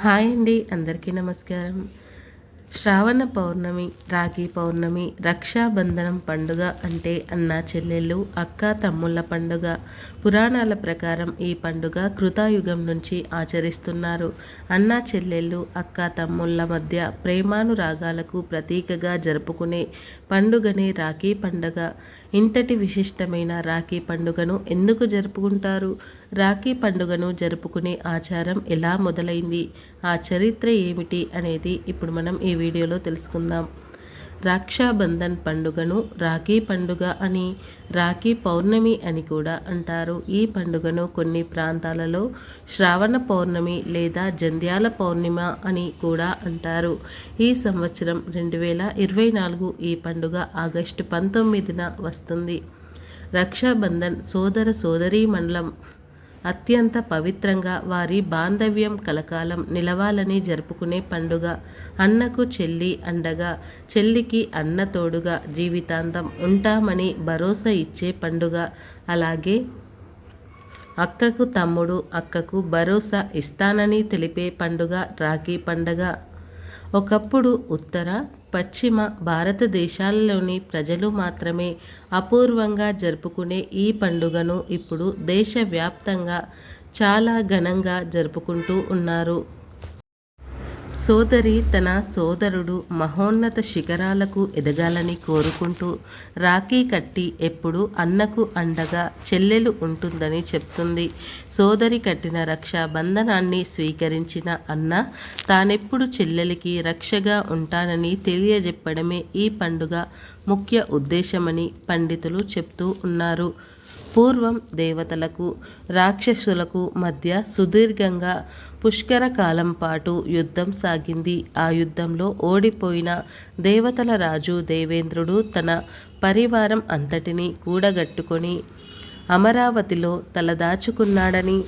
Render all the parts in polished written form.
Hi అండి, అందరికీ నమస్కారం. శ్రావణ పౌర్ణమి, రాఖీ పౌర్ణమి, రక్షాబంధనం పండుగ అంటే అన్న చెల్లెళ్ళు, అక్క తమ్ముళ్ళ పండుగ. పురాణాల ప్రకారం ఈ పండుగ కృతాయుగం నుంచి ఆచరిస్తున్నారు. అన్న చెల్లెళ్ళు, అక్క తమ్ముళ్ళ మధ్య ప్రేమానురాగాలకు ప్రతీకగా జరుపుకునే పండుగనే రాఖీ పండుగ. ఇంతటి విశిష్టమైన రాఖీ పండుగను ఎందుకు జరుపుకుంటారు? రాఖీ పండుగను జరుపుకునే ఆచారం ఎలా మొదలైంది? ఆ చరిత్ర ఏమిటి అనేది ఇప్పుడు మనం ఈ వీడియోలో తెలుసుకుందాం. రక్షాబంధన్ పండుగను రాఖీ పండుగ అని, రాఖీ పౌర్ణమి అని కూడా అంటారు. ఈ పండుగను కొన్ని ప్రాంతాలలో శ్రావణ పౌర్ణమి లేదా జంధ్యాల పౌర్ణిమ అని కూడా అంటారు. ఈ సంవత్సరం 2024 ఈ పండుగ ఆగస్టు 19న వస్తుంది. రక్షాబంధన్ సోదర సోదరీమణులం అత్యంత పవిత్రంగా వారి బాంధవ్యం కలకాలం నిలవాలని జరుపుకునే పండుగ. అన్నకు చెల్లి అండగా, చెల్లికి అన్న తోడుగా జీవితాంతం ఉంటామని భరోసా ఇచ్చే పండుగ. అలాగే అక్కకు తమ్ముడు, అక్కకు భరోసా ఇస్తానని తెలిపే పండుగ రాఖీ పండుగ. ఒకప్పుడు ఉత్తర, పశ్చిమ భారతదేశాలలోని ప్రజలు మాత్రమే అపూర్వంగా జరుపుకునే ఈ పండుగను ఇప్పుడు దేశవ్యాప్తంగా చాలా ఘనంగా జరుపుకుంటూ ఉన్నారు. సోదరి తన సోదరుడు మహోన్నత శిఖరాలకు ఎదగాలని కోరుకుంటూ రాఖీ కట్టి ఎప్పుడు అన్నకు అండగా చెల్లెలు ఉంటుందని చెప్తుంది. సోదరి కట్టిన రక్షాబంధనాన్ని స్వీకరించిన అన్న తానెప్పుడు చెల్లెలికి రక్షగా ఉంటానని తెలియజెప్పడమే ఈ పండుగ ముఖ్య ఉద్దేశమని పండితులు చెప్తూ ఉన్నారు. పూర్వం దేవతలకు, రాక్షసులకు మధ్య సుదీర్ఘంగా పుష్కర కాలం పాటు యుద్ధం సాగింది. ఆ యుద్ధంలో ఓడిపోయిన దేవతల రాజు దేవేంద్రుడు తన పరివారం అంతటినీ కూడగట్టుకొని అమరావతిలో తలదాచుకున్నాడని,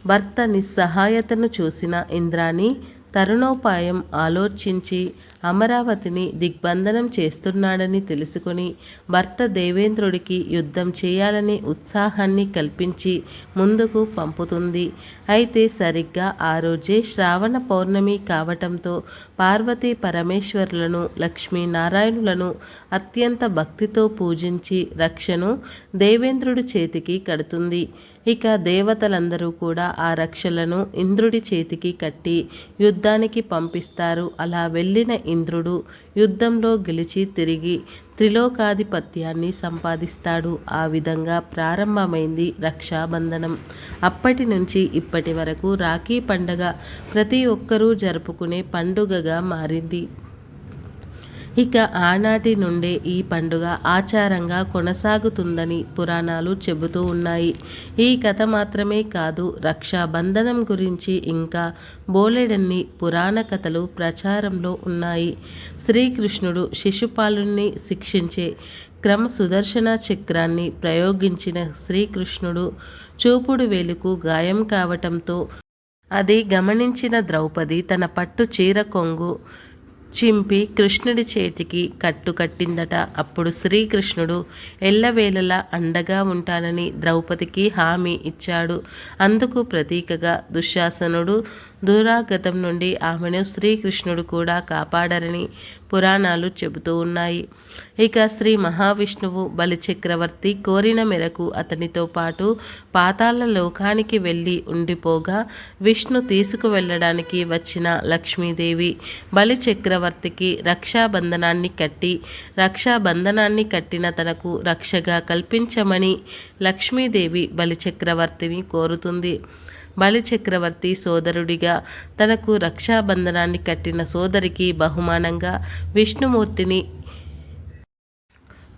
భర్త నిస్సహాయతను చూసిన ఇంద్రాణి తరుణోపాయం ఆలోచించి అమరావతిని దిగ్బంధనం చేస్తున్నాడని తెలుసుకొని భర్త దేవేంద్రుడికి యుద్ధం చేయాలని ఉత్సాహాన్ని కల్పించి ముందుకు పంపుతుంది. అయితే సరిగ్గా ఆ రోజే శ్రావణ పౌర్ణమి కావటంతో పార్వతీ పరమేశ్వరులను, లక్ష్మీనారాయణులను అత్యంత భక్తితో పూజించి రక్షను దేవేంద్రుడి చేతికి కడుతుంది. ఇక దేవతలందరూ కూడా ఆ రక్షలను ఇంద్రుడి చేతికి కట్టి యుద్ధానికి పంపిస్తారు. అలా వెళ్ళిన ఇంద్రుడు యుద్ధంలో గెలిచి తిరిగి త్రిలోకాధిపత్యాన్ని సంపాదిస్తాడు. ఆ విధంగా ప్రారంభమైంది రక్షాబంధనం. అప్పటి నుంచి ఇప్పటి వరకు రాఖీ పండగ ప్రతి ఒక్కరూ జరుపుకునే పండుగగా మారింది. ఇక ఆనాటి నుండే ఈ పండుగ ఆచారంగా కొనసాగుతుందని పురాణాలు చెబుతూ ఉన్నాయి. ఈ కథ మాత్రమే కాదు, రక్షాబంధనం గురించి ఇంకా బోలెడన్ని పురాణ కథలు ప్రచారంలో ఉన్నాయి. శ్రీకృష్ణుడు శిశుపాలుని శిక్షించే క్రమ సుదర్శన చక్రాన్ని ప్రయోగించిన శ్రీకృష్ణుడు చూపుడు వేలుకు గాయం కావటంతో అది గమనించిన ద్రౌపది తన పట్టు చీర కొంగు చింపి కృష్ణుడి చేతికి కట్టు కట్టిందట. అప్పుడు శ్రీకృష్ణుడు ఎల్లవేళలా అండగా ఉంటానని ద్రౌపదికి హామీ ఇచ్చాడు. అందుకు ప్రతీకగా దుశ్శాసనుడు దురాగతం నుండి ఆమెను శ్రీకృష్ణుడు కూడా కాపాడరని పురాణాలు చెబుతూ ఉన్నాయి. ఇక శ్రీ మహావిష్ణువు బలిచక్రవర్తి కోరిన మేరకు అతనితో పాటు పాతాళ లోకానికి వెళ్ళి ఉండిపోగా విష్ణు తీసుకువెళ్ళడానికి వచ్చిన లక్ష్మీదేవి బలిచక్రవర్తికి రక్షాబంధనాన్ని కట్టిన తనకు రక్షగా కల్పించమని లక్ష్మీదేవి బలిచక్రవర్తిని కోరుతుంది. బలిచక్రవర్తి సోదరుడిగా తనకు రక్షాబంధనాన్ని కట్టిన సోదరికి బహుమానంగా విష్ణుమూర్తిని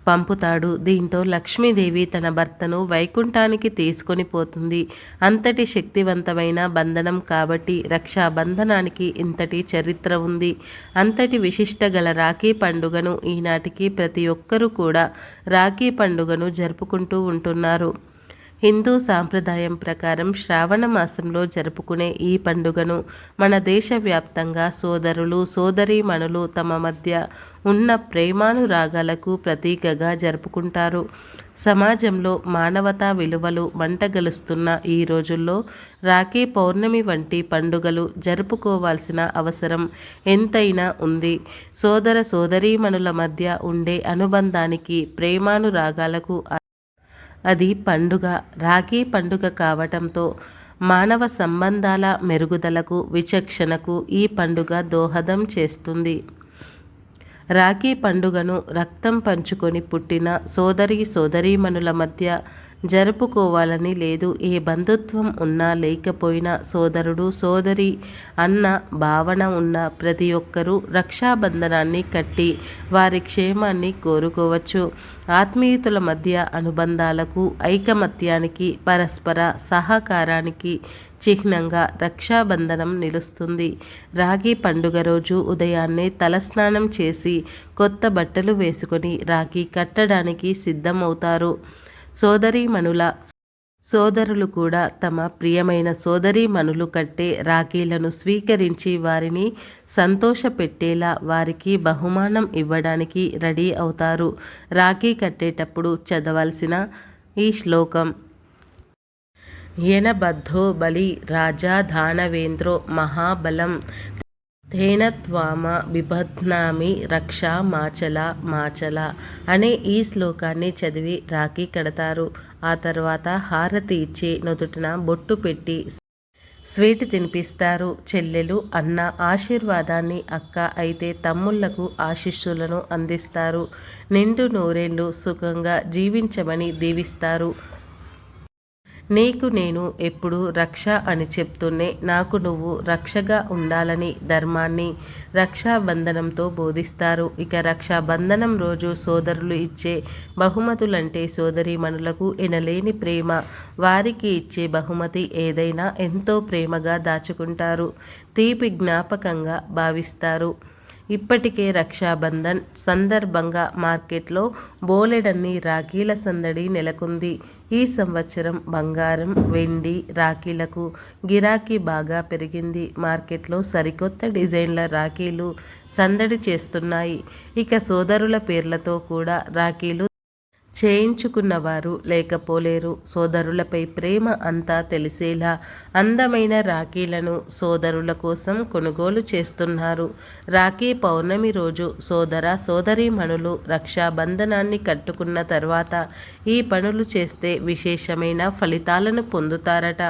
పంపుతాడు. దీంతో లక్ష్మీదేవి తన భర్తను వైకుంఠానికి తీసుకొని పోతుంది. అంతటి శక్తివంతమైన బంధనం కాబట్టి రక్షాబంధనానికి ఇంతటి చరిత్ర ఉంది. అంతటి విశిష్ట గల రాఖీ పండుగను ఈనాటికి ప్రతి ఒక్కరూ కూడా రాఖీ పండుగను జరుపుకుంటూ ఉంటున్నారు. హిందూ సాంప్రదాయం ప్రకారం శ్రావణ మాసంలో జరుపుకునే ఈ పండుగను మన దేశవ్యాప్తంగా సోదరులు, సోదరీమణులు తమ మధ్య ఉన్న ప్రేమానురాగాలకు ప్రతీకగా జరుపుకుంటారు. సమాజంలో మానవతా విలువలు మంటగలుస్తున్న ఈ రోజుల్లో రాఖీ పౌర్ణమి వంటి పండుగలు జరుపుకోవాల్సిన అవసరం ఎంతైనా ఉంది. సోదర సోదరీమణుల మధ్య ఉండే అనుబంధానికి, ప్రేమానురాగాలకు అది పండుగ. రాఖీ పండుగ కావటంతో మానవ సంబంధాల మెరుగుదలకు, విచక్షణకు ఈ పండుగ దోహదం చేస్తుంది. రాఖీ పండుగను రక్తం పంచుకొని పుట్టిన సోదరీమణుల మధ్య జరుపుకోవాలని లేదు. ఏ బంధుత్వం ఉన్నా లేకపోయినా సోదరుడు సోదరి అన్న భావన ఉన్న ప్రతి ఒక్కరూ రక్షాబంధనాన్ని కట్టి వారి క్షేమాన్ని కోరుకోవచ్చు. ఆత్మీయతల మధ్య అనుబంధాలకు, ఐకమత్యానికి, పరస్పర సహకారానికి చిహ్నంగా రక్షాబంధనం నిలుస్తుంది. రాఖీ పండుగ రోజు ఉదయాన్నే తలస్నానం చేసి కొత్త బట్టలు వేసుకొని రాఖీ కట్టడానికి సిద్ధమవుతారు. సోదరులు కూడా తమ ప్రియమైన సోదరీమణులు కట్టే రాఖీలను స్వీకరించి వారిని సంతోషపెట్టేలా వారికి బహుమానం ఇవ్వడానికి రెడీ అవుతారు. రాఖీ కట్టేటప్పుడు చదవాల్సిన ఈ శ్లోకం: యనబద్ధో బలి రాజా దానవేంద్రో మహాబలం తేన త్వామ బిబధ్నామి రక్షా మాచల మాచల అనే ఈ శ్లోకాన్ని చదివి రాఖీ కడతారు. ఆ తర్వాత హారతి ఇచ్చి నుదుటిన బొట్టు పెట్టి స్వీట్ తినిపిస్తారు. చెల్లెలు అన్న ఆశీర్వాదాన్ని, అక్క అయితే తమ్ముళ్లకు ఆశీస్సులను అందిస్తారు. నిండు నూరేళ్లు సుఖంగా జీవించమని దీవిస్తారు. నీకు నేను ఎప్పుడు రక్ష అని చెప్తూనే నాకు నువ్వు రక్షగా ఉండాలని ధర్మాన్ని రక్షాబంధనంతో బోధిస్తారు. ఇక రక్షాబంధనం రోజు సోదరులు ఇచ్చే బహుమతులంటే సోదరీమణులకు ఎనలేని ప్రేమ. వారికి ఇచ్చే బహుమతి ఏదైనా ఎంతో ప్రేమగా దాచుకుంటారు, తీపి జ్ఞాపకంగా భావిస్తారు. ఇప్పటికే రక్షాబంధన్ సందర్భంగా మార్కెట్లో బోలెడన్ని రాఖీల సందడి నెలకొంది. ఈ సంవత్సరం బంగారం, వెండి రాఖీలకు గిరాకీ బాగా పెరిగింది. మార్కెట్లో సరికొత్త డిజైన్ల రాఖీలు సందడి చేస్తున్నాయి. ఇక సోదరుల పేర్లతో కూడా రాఖీలు చేయించుకున్నవారు లేకపోలేరు. సోదరులపై ప్రేమ అంతా తెలిసేలా అందమైన రాఖీలను సోదరుల కోసం కొనుగోలు చేస్తున్నారు. రాఖీ పౌర్ణమి రోజు సోదరీమణులు రక్షాబంధనాన్ని కట్టుకున్న తర్వాత ఈ పనులు చేస్తే విశేషమైన ఫలితాలను పొందుతారట.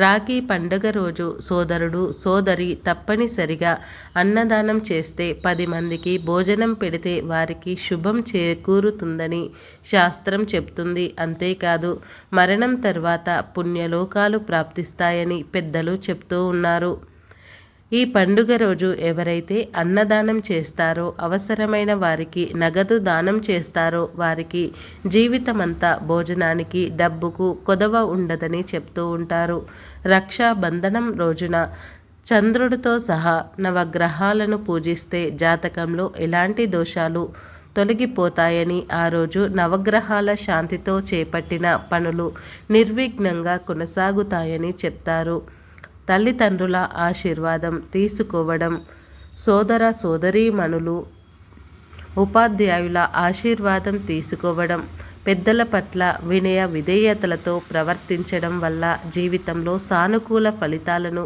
రాఖీ పండుగ రోజు సోదరుడు సోదరి తప్పనిసరిగా అన్నదానం చేస్తే 10 మందికి భోజనం పెడితే వారికి శుభం చేకూరుతుందని శాస్త్రం చెప్తుంది. అంతేకాదు మరణం తర్వాత పుణ్యలోకాలు ప్రాప్తిస్తాయని పెద్దలు చెప్తూ ఉన్నారు. ఈ పండుగ రోజు ఎవరైతే అన్నదానం చేస్తారో, అవసరమైన వారికి నగదు దానం చేస్తారో వారికి జీవితమంతా భోజనానికి, డబ్బుకు కొదవ ఉండదని చెప్తూ ఉంటారు. రక్షాబంధనం రోజున చంద్రుడితో సహా నవగ్రహాలను పూజిస్తే జాతకంలో ఎలాంటి దోషాలు తొలగిపోతాయని, ఆ రోజు నవగ్రహాల శాంతితో చేపట్టిన పనులు నిర్విఘ్నంగా కొనసాగుతాయని చెప్తారు. తల్లిదండ్రుల ఆశీర్వాదం తీసుకోవడం, సోదరీమణులు, ఉపాధ్యాయుల ఆశీర్వాదం తీసుకోవడం, పెద్దల పట్ల వినయ విధేయతలతో ప్రవర్తించడం వల్ల జీవితంలో సానుకూల ఫలితాలను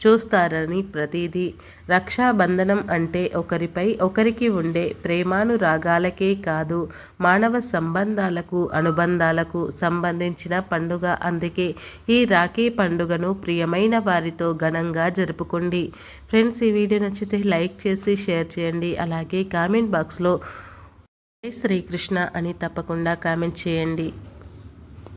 చూస్తారని ప్రతీది. రక్షాబంధనం అంటే ఒకరిపై ఒకరికి ఉండే ప్రేమానురాగాలకే కాదు, మానవ సంబంధాలకు, అనుబంధాలకు సంబంధించిన పండుగ. అందుకే ఈ రాఖీ పండుగను ప్రియమైన వారితో ఘనంగా జరుపుకోండి. ఫ్రెండ్స్, ఈ వీడియో నచ్చితే లైక్ చేసి షేర్ చేయండి. అలాగే కామెంట్ బాక్స్లో జై శ్రీకృష్ణ అని తప్పకుండా కామెంట్ చేయండి.